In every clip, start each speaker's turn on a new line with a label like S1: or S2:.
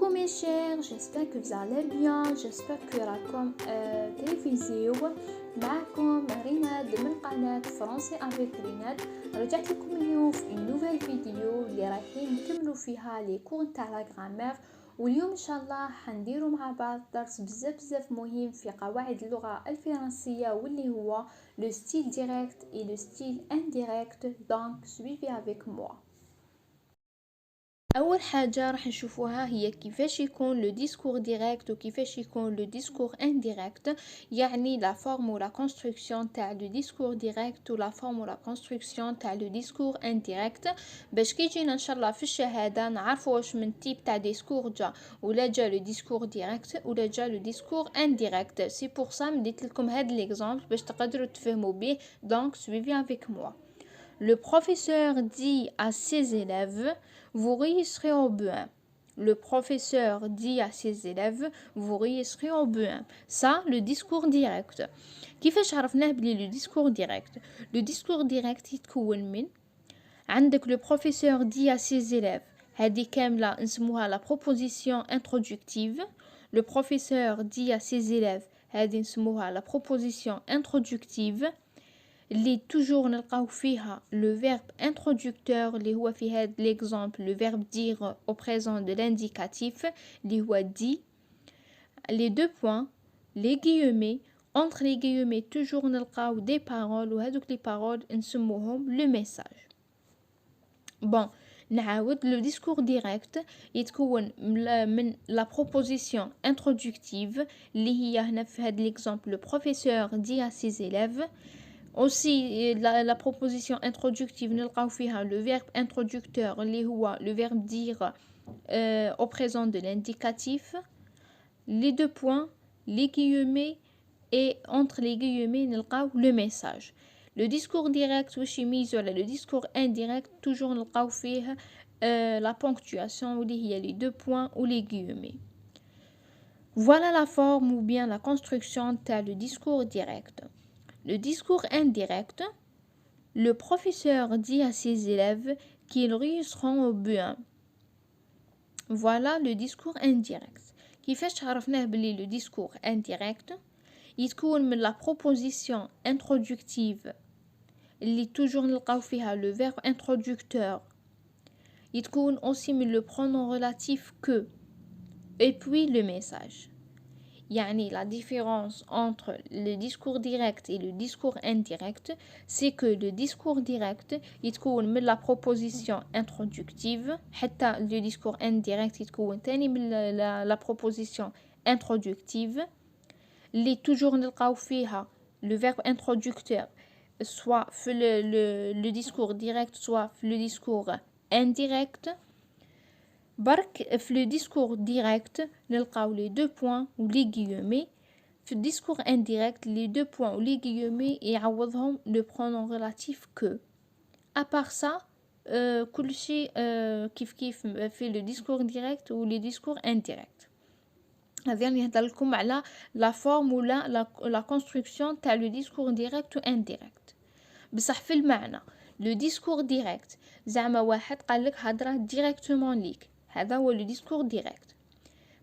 S1: Coucou mes chers, j'espère que vous allez bien, j'espère que راكم تلفزيو معكم ريناد من قناة فرنسي افيك ريناد. رجعت لكم اليوم في نوفيل فيديو اللي رايحين نكملوا فيها لي كور تاع لا غرامير، واليوم ان شاء الله حنديروا مع بعض درس بزاف مهم في قواعد اللغة الفرنسية واللي هو لو ستيل ديريكت et le style indirect. Donc suivez avec moi. اول حاجه راح نشوفوها هي كيفاش يكون لو ديسكور ديريكت وكيفاش يكون لو ديسكور انديريكت، يعني لا فورم ولا كونستركسيون تاع لو ديسكور ديريكت ولا فورم ولا كونستركسيون تاع لو ديسكور انديريكت، باش كي جينا ان شاء الله في الشهاده نعرفوا واش من تيب تاع ديسكور جا ولا جا لو ديسكور ديريكت ولا جا لو ديسكور انديريكت. سي بور سا مديت لكم هاد ليكزامبل باش تقدروا تفهموا بيه. دونك suivez avec moi. Le professeur dit à ses élèves: vous réussirez au B1. Le professeur dit à ses élèves: vous réussirez au B1. Ça, le discours direct. كيفاش عرفناه بلي le discours direct؟ Le discours direct يتكون من عندك le professeur dit à ses élèves، هذه كاملة نسموها la proposition introductive. Le professeur dit à ses élèves، هذه نسموها la proposition introductive. اللي توجور نلقاو فيها لو فيرب انترودكتور اللي هو في هذا ليكزامبل لو فيرب دير او بريزون دو لانديكاتيف اللي هو دي. لي دو بوين لي غيومي اونتر لي غيومي توجور نلقاو دي بارول، وهذوك لي بارول نسموهم لو ميساج. بون نعاود، لو ديسكور ديريكت يتكون من لا بروبوزيسيون انترودكتيف اللي هي هنا في هذا ليكزامبل لو بروفيسور دي ا سي زيليف. Aussi, la proposition introductive, nous avons le verbe introducteur, le verbe dire au présent de l'indicatif, les deux points, les guillemets, et entre les guillemets, nous avons le message. Le discours direct, le discours indirect, toujours nous avons la ponctuation, où il y a les deux points ou les guillemets. Voilà la forme ou bien la construction de le discours direct. Le discours indirect, le professeur dit à ses élèves qu'ils réussiront au B1. Voilà le discours indirect. كيفاش عرفناه بلي le discours indirect يتكون من la proposition introductive اللي toujours نلقاو فيها le verbe introducteur، يتكون aussi من le pronom relatif que et puis le message. Yani la différence entre le discours direct et le discours indirect, c'est que le discours direct يتكون من la proposition introductive، حتى le discours indirect يتكون تاني من la proposition introductive اللي toujours نلقاو فيها le verbe introducteur soit في le discours direct soit في le discours indirect. برك في le discours direct نلقاو les deux points ou les guillemets. في le discours indirect les deux points ou les guillemets يعوضهم le pronom relatif que. à part ça كل شيء كيف في le discours direct ou les discours indirect. هذا نهضر لكم على la forme ولا la construction تاع le discours direct ou indirect. بصح في المعنى le discours direct زعما واحد قال لك هضره directement ليك، هذا هو le discours direct.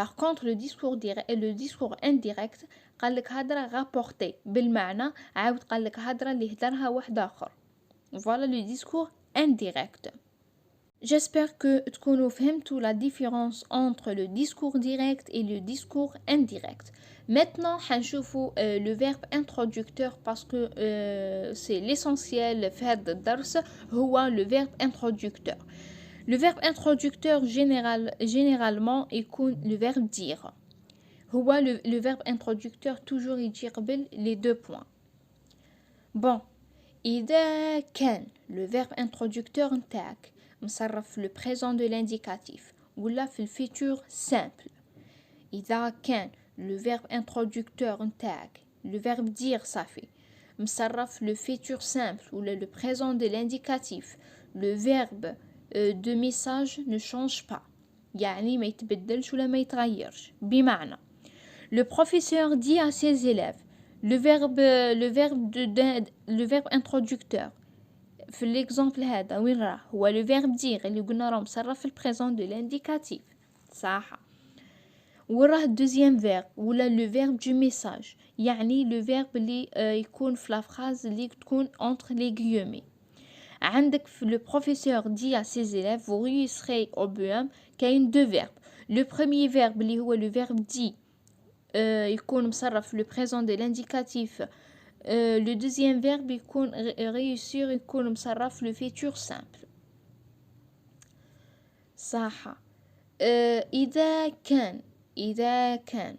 S1: Par contre le discours indirect قال لك هضره rapporté بالمعنى، عاود قال لك هضره اللي هدرها واحد اخر. Voilà le discours indirect. J'espère que تكونوا فهمتوا la différence entre le discours direct et le discours indirect. Maintenant حنشوفوا le verbe introducteur parce que c'est l'essentiel في هذا الدرس هو le verbe introducteur. Le verbe introducteur généralement يكون le verbe dire. هو le verbe introducteur toujours يجي قبل les deux points. Bon, إذا كان le verbe introducteur نتاعك مصرف في le présent de l'indicatif ولا في الفيتور simple، إذا كان le verbe introducteur نتاعك le verbe dire صافي مصرف le futur simple ولا le présent de l'indicatif، le verbe de message ne change pas، يعني ما يتبدلش ولا ما يتغيرش. بمعنى le professeur dit à ses élèves، le verbe introducteur في الاكزامبل هذا وين راه هو لو فيرب دير اللي قلنا راه مصرف في البريزون دو لانديكاتيف صح. وراه deuxième verbe ولا le verbe du message يعني le verbe اللي يكون في la phrase اللي تكون entre les guillemets. عندك le professeur dit à ses élèves vous réussirez au BEM كاين deux verbes. Le premier verbe اللي هو le verbe dit يكون مصرف le présent de l'indicatif. Le deuxième verbe يكون réussir يكون مصرف le futur simple. صح. إذا كان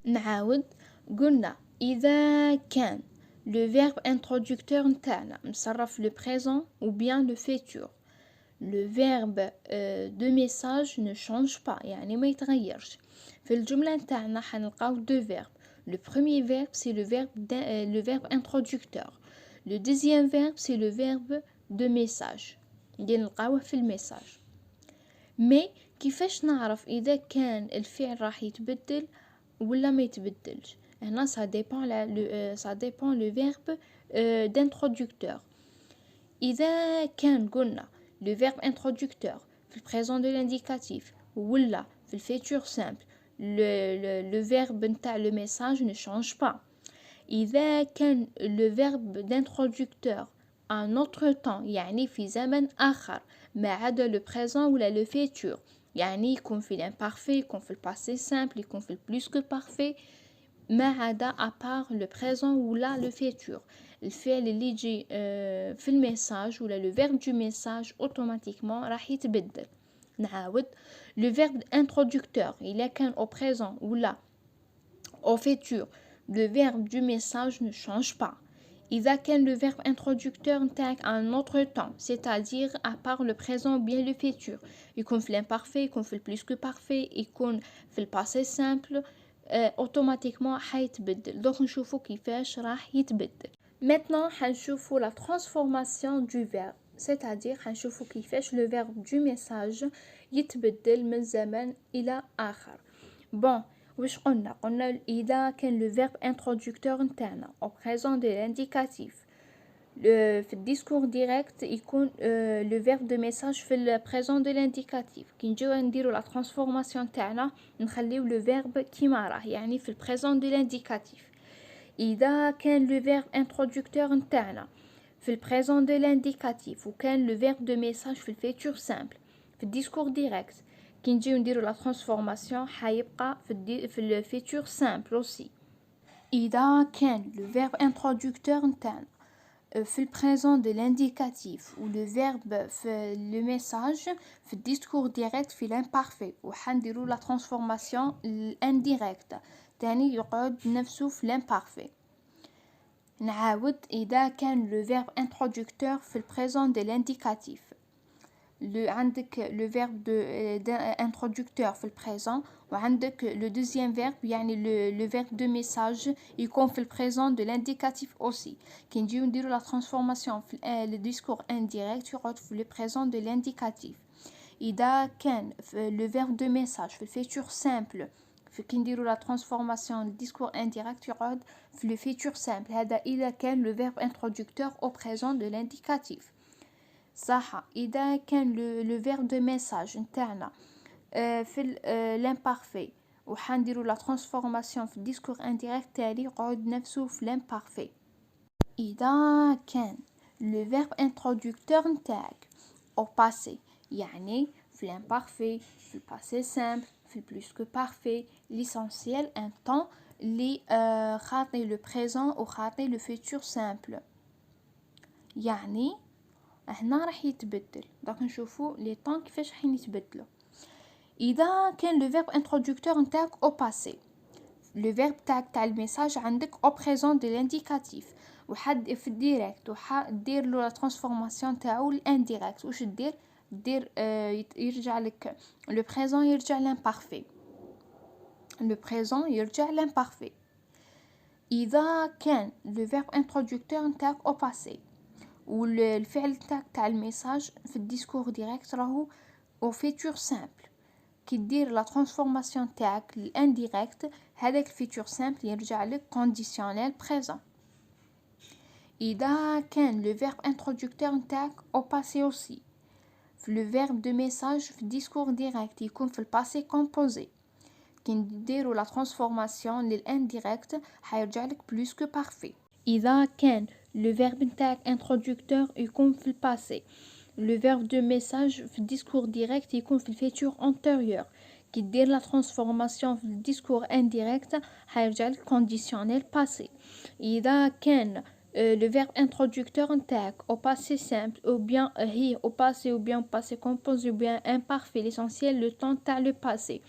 S1: نعاود قلنا إذا كان le verbe introducteur نتاعنا مصرف le présent ou bien le futur, le verbe de message ne change pas يعني ما يتغيرش. في الجملة نتاعنا حنلقاو deux verbes. Le premier verbe c'est le verbe introducteur. Le deuxième verbe c'est le verbe de message اللي نلقاوه في الميساج. مي كيفاش نعرف اذا كان الفعل راح يتبدل ولا ما يتبدلش؟ هنا ça dépend le verbe d'introducteur. اذا كان قلنا le verbe introducteur في البريزون دو l'indicatif ولا في الفيتور simple le verbe نتاع le message ne change pas. اذا كان le verbe d'introducteur un autre temps يعني في زمن آخر ما عدا le présent ولا le futur يعني يكون في l'imparfait يكون في الباسé simple يكون في plus que parfait ما عدا à part le présent ولا le futur. الفعل اللي يجي في الميساج ولا le verbe du message automatiquement راح يتبدل. نعاود le verbe introducteur إلا كان au présent ولا au futur le verbe du message ne change pas. إذا كان le verbe introducteur نتاعك à un autre temps c'est-à-dire à part le présent ou bien le futur يكون في l'imparfait يكون في plus que parfait يكون في الباسé simple automatiquement حيتبدل. donc نشوفوا كيفاش راح يتبدل. maintenant حنشوفوا la transformation du verbe c'est-à-dire حنشوفوا كيفاش le verbe du message يتبدل من زمن إلى آخر. bon وش قلنا إذا كان le verbe introducteur نتاعنا au présent de l'indicatif في الديسكور ديريكت يكون le verbe de message في le présent de l'indicatif. كي نجيو نديرو la transformation تاعنا نخليو le verbe كيما راه يعني في présent de l'indicatif. إذا كان le verbe introducteur نتاعنا في présent de l'indicatif وكان le verbe de message في futur simple في الديسكور ديريكت كي نجيو نديرو لا ترانسفورماسيون حيبقى في الفيتور سامبل اوسي. اذا كان لو فيرب انترودكتور نتاعنا في البريزون دو لانديكاتيف و لو فيرب في لو ميساج في الديسكور ديريكت في لامبارفي وحنديرو لا ترانسفورماسيون الانديريكت تاني يقعد نفسه في لامبارفي. نعاود اذا كان لو فيرب انترودكتور في البريزون دو لانديكاتيف عندك le verbe d'introducteur في البريزون وعندك le deuxième verbe يعني le verbe de message يكون في البريزون de l'indicatif aussi. كي نجيو نديرو la transformation في le discours indirect يقعد في le présent de l'indicatif. إذا كان le verbe de message في futur simple كي نديرو la transformation le discours indirect يقعد في le futur simple. هذا إذا كان le verbe introducteur au présent de l'indicatif. صح. إذا كان le verbe de message نتاعنا في l'imparfait وحنديرو la transformation في discours indirect تالي يقعد نفسه في l'imparfait. إذا كان le verbe introducteur نتاعك au passé يعني في l'imparfait في passé simple في plus que parfait l'essentiel un temps اللي خاطي le présent وخاطي le futur simple يعني هنا راح يتبدل. دونك نشوفوا لي طون كيفاش راح يتبدلوا. اذا كان لو فيرب انترودكتور نتاعك او باسي لو فيرب تاع الميساج عندك او بريزون دو لانديكاتيف وحد في الديريكت وحدير له لا ترانسفورماسيون تاعو الانديريكت واش دير يرجع لك لو بريزون يرجع لامبارفي لو بريزون يرجع لامبارفي. اذا كان لو فيرب انترودكتور نتاعك او باسي والفعل تاع الميساج في الديسكور ديريكت راهو او فيتور سامبل كي دير لا ترانسفورماسيون تاعك الانديريكت هذاك الفيتور سامبل يرجع لك كونديسيونيل بريزون. اذا كان لو فيرب انترودكتور نتاعك او باسي اوسي le verbe de message في discours direct يكون في الباسي composé. كي نديرو لا ترانسفورماسيون للانديريكت حيرجع لك بلوس كو بارفي. اذا كان لو فيرب نتاعك انترودكتور يكون في الباسي، لو فيرب دو ميساج في الديسكور ديريكت يكون في الفيتور انتيريور. كي دير لا ترانسفورماسيون في الديسكور انديريكت حيرجع لك كونديسيونيل باسي. اذا كان le verbe introducteur نتاعك au passé simple ou bien هي au passé ou bien au passé composé ou bien imparfait, l'essentiel le temps تاع le passé.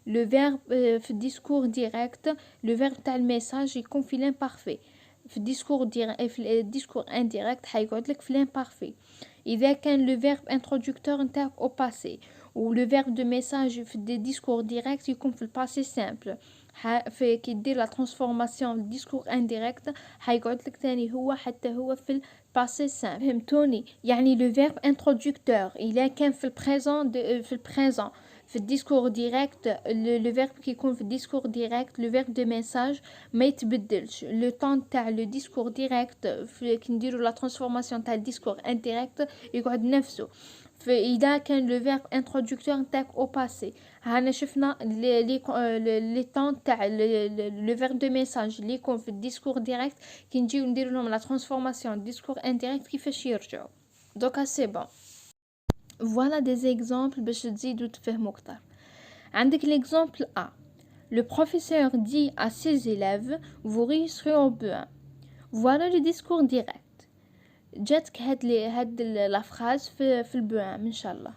S1: Le verbe في discours direct, le verbe تاع الميساج يكون في l'imparfait. في discours indirect حيقعد لك في l'imparfait. إذا كان le verbe introducteur نتاعك au passé ou le verbe de message في des discours directs يكون في الباسي simple. في كي دير لا ترانسفورماسيون الديسكور انديريكت حيقعد لك ثاني هو حتى هو في الباسي سامبل. فهمتوني؟ يعني لو فيرب انترودكتور الا كان في البريزون في البريزون في الديسكور ديريكت، لو فيرب كي يكون في الديسكور ديريكت لو فيرب دو ميساج ما يتبدلش. لو طون تاع لو ديسكور ديريكت كي نديرو لا ترانسفورماسيون تاع الديسكور انديريكت يقعد نفسه. فإذا كان لو فيرب انترودكتور نتاعك او باسي، هانا شفنا لي طون تاع لو فيرب دو ميساج اللي يكون في الديسكور ديريكت كي نجيو نديرو لهم لا ترانسفورماسيون ديسكور انديريكت كيفاش يرجعوا. دوكا سي بون. فوالا دي زيكزامبل باش تزيدو تفهموا اكثر. عندك l'exemple A. Le professeur dit à ses élèves vous réussirez au B1. Voilà le discours direct. جاتك هاد لا فراز في البوان ان شاء الله،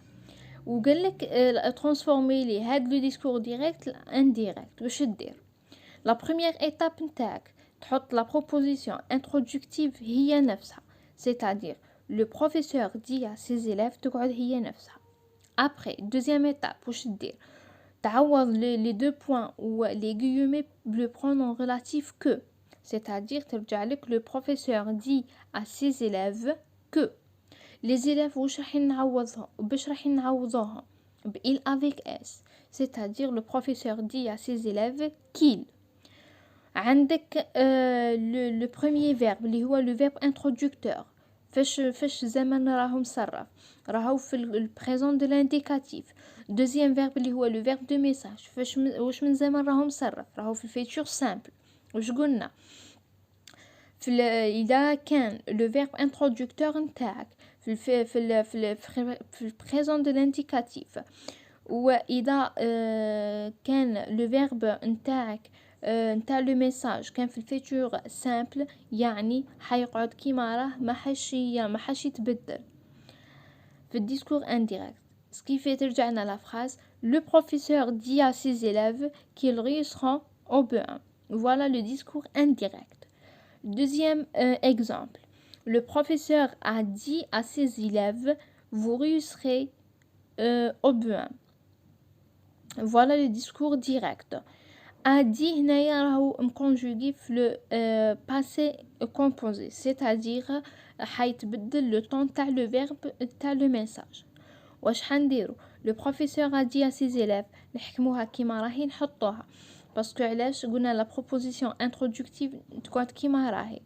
S1: وقال لك ترانسفورمي لي هاد لو ديسكور ديريكت انديريكت. واش دير؟ لا بروميير ايتاب نتاعك تحط لا بروبوزيسيون انترودكتيف هي نفسها، c'est-à-dire le professeur dit à ses élèves تقعد هي نفسها. après deuxième étape واش دير؟ تعوض les deux points ou les guillemets le pronom relatif que, c'est-à-dire ترجع لك le professeur dit à ses élèves que. les élèves واش راح نعوضهم باش راح نعوضوهم ب il avec s، c'est-à-dire le professeur dit à ses élèves qu'il. عندك le premier verbe اللي هو le verbe introducteur، فاش زمن راهو مصرف، راهو في البريزون دو لانديكاتيف. دوزيام فيرب اللي هو لو فيرب دو ميساج، واش من زمن راهو مصرف، راهو في الفيتور سامبل. واش قلنا؟ اذا كان لو فيرب انترودكتور نتاعك في البريزون دو لانديكاتيف، واذا كان لو فيرب نتاعك نتاع لو ميساج كان في الفيتور سامبل، يعني حيقعد كيما راه ما حش يتبدل. في الديسكور انديريكت سكيفي ترجعنا لا فراز لو بروفيسور دي à ses élèves qu'ils réussiront au B1. Voilà le discours indirect. Deuxième exemple. Le professeur a dit à ses élèves vous réussirez au B1. Voilà le discours direct. a dit هنايا راهو مكونجوغي في لو باسي كومبوزي، c'est-à-dire حيتبدل لو طون تاع لو فيرب تاع لو ميساج. واش حنديرو؟ لو بروفيسور a dit à ses élèves نحكموها كيما راهي نحطوها، باسكو علاش قلنا لا بروبوزيسيون انترودكتيف تقعد كيما راهي.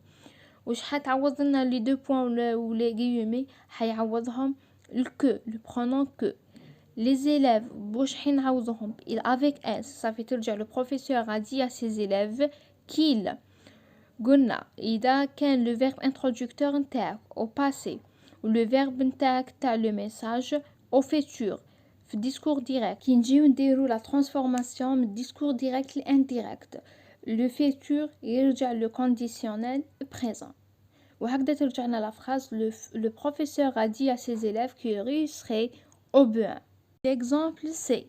S1: واش حتعوض لنا لي دو بوين ولا غيومي؟ حيعوضهم الكو، لو برونون كو. les élèves واش حنعوضهم il avec s، صافي ترجع le professeur a dit à ses élèves qu'il. قلنا اذا كان le verbe introducteur نتاعك au passé و le verbe نتاعك تاع le message au futur في discours direct، كي نجيو نديرو لا ترانسفورماسيون من discours direct l'indirect، le futur يرجع le conditionnel présent. وهكذا ترجعنا la phrase le professeur a dit à ses élèves qu'il réussirait au B1. L'exemple c'est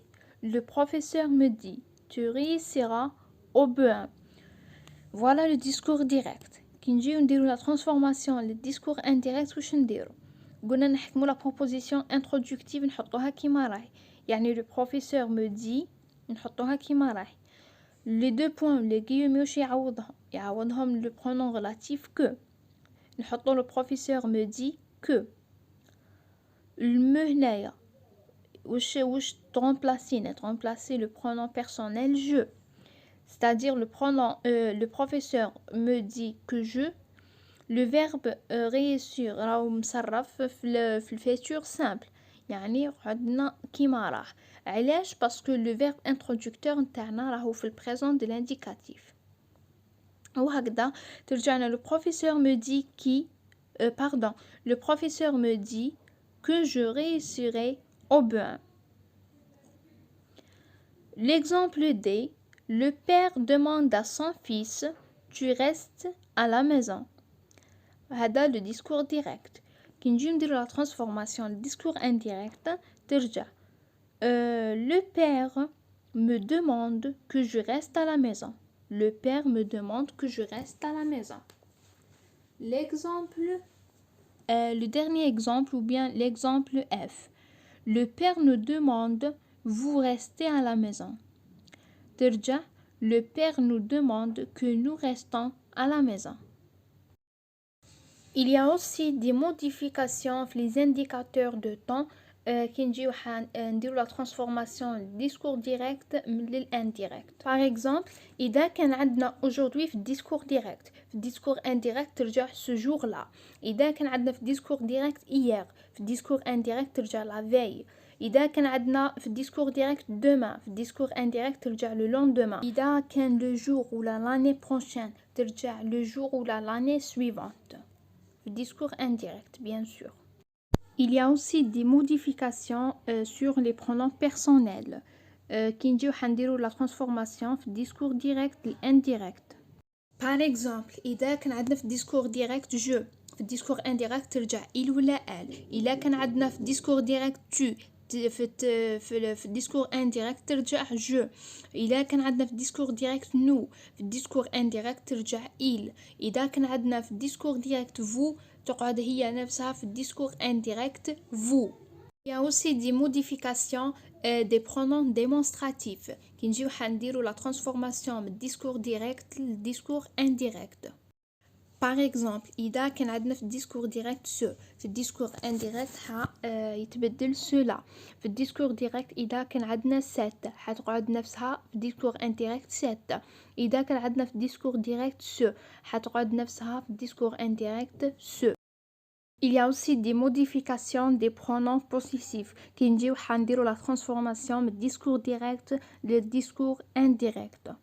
S1: le professeur me dit tu réussiras au B1. Voilà le discours direct. كي نجيو نديرو لا ترانسفورماسيون للديسكور انديريكت واش نديرو؟ قلنا نحكمو لا بروبوزيسيون انترودكتيف نحطوها كيما راهي، يعني لو بروفيسور مو دي نحطوها كيما راهي. لي دو بوين لي غيومي واش يعوضهم لو برونون ريلاتيف كو، نحطو لو بروفيسور مو دي كو. المو هنايا واش ترomplacer le pronom personnel je، c'est-à-dire le professeur me dit que je. le verbe réussir راهو مصرف في الفيتور simple، يعني قعدنا كيما راه. علاش؟ باسكو لو فيرب انترودكتور نتاعنا راهو في البريزون دو لانديكاتيف. وهكذا ترجعنا لو بروفيسور مو دي كي pardon, le professeur me dit que je réussirai au BEM. L'exemple D, le père demande à son fils, tu restes à la maison. هذا le discours direct. كي نجي نديرو la transformation le discours indirect ترجع le père me demande que je reste à la maison. Le père me demande que je reste à la maison. L'exemple le dernier exemple ou bien l'exemple F. Le père nous demande, vous restez à la maison. ترجع le père nous demande que nous restons à la maison. Il y a aussi des modifications dans les indicateurs de temps qui نجيو نديرو la transformation discours direct للindirect. Par exemple, إذا كان عندنا aujourd'hui في discours direct, في discours indirect ترجع ce jour-là. إذا كان عندنا في discours direct hier, في discours indirect ترجع la veille. إذا كان عندنا في discours direct demain, في discours indirect ترجع le lendemain. إذا كان le jour ou l'année prochaine ترجع le jour ou l'année suivante. Le discours indirect, bien sûr. Il y a aussi des modifications sur les pronoms personnels. Qui نجيو حنديرو la transformation في discours direct l'indirect. Par exemple, إذا كان عندنا في discours direct je, في discours indirect ترجع il ولا elle. إذا كان عندنا في discours direct tu, في discours indirect ترجع je. إذا كان عندنا في discours direct nous, في discours indirect ترجع il. إذا كان عندنا في discours direct vous تقعد هي نفسها في discours indirect vous. Il y a aussi des modifications des pronoms démonstratifs كي نجيو حنديرو la transformation من discours direct للديسكور indirect. Par exemple, إذا كان عندنا في الديسكور ديريكت سو، في الديسكور انديريكت يتبدل سولا. في الديسكور ديريكت إذا كان عندنا سات حتقعد نفسها في الديسكور انديريكت سات. إذا كان عندنا في الديسكور ديريكت سو حتقعد نفسها في الديسكور انديريكت سو. Il y a aussi des modifications des pronoms possessifs كي نجيو حنديرو la transformation من الديسكور ديريكت للديسكور انديريكت.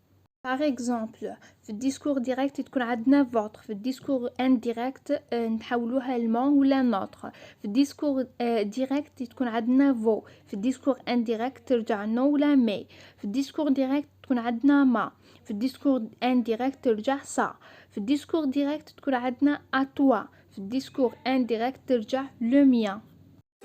S1: Par exemple, في الديسكور ديريكت تكون عندنا votre، في الديسكور انديريكت نحولوها المون ولا نوتر. في الديسكور ديريكت تكون عندنا فو، في الديسكور انديريكت ترجع نو ولا مي. في الديسكور ديريكت تكون عندنا ما، في الديسكور انديريكت ترجع سا. في الديسكور ديريكت تكون عندنا اتوا، في الديسكور انديريكت ترجع لو ميان.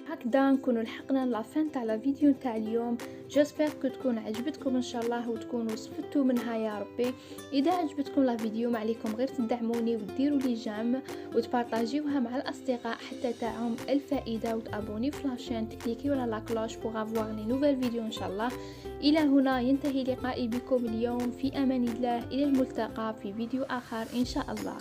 S1: هكذا نكونوا لحقنا لافين تاع لا فيديو تاع اليوم. جيسبر كو تكون عجبتكم ان شاء الله وتكونوا استفدتوا منها يا ربي. اذا عجبتكم لا فيديو ما عليكم غير تدعموني وديروا لي جيم وتبارطاجيوها مع الاصدقاء حتى تعم الفائده، وتابوني في لاشين تكليكي ولا لا كلوش بوغ افوار لي نوفيل فيديو ان شاء الله. الى هنا ينتهي لقائي بكم اليوم، في امان الله، الى الملتقى في فيديو اخر ان شاء الله.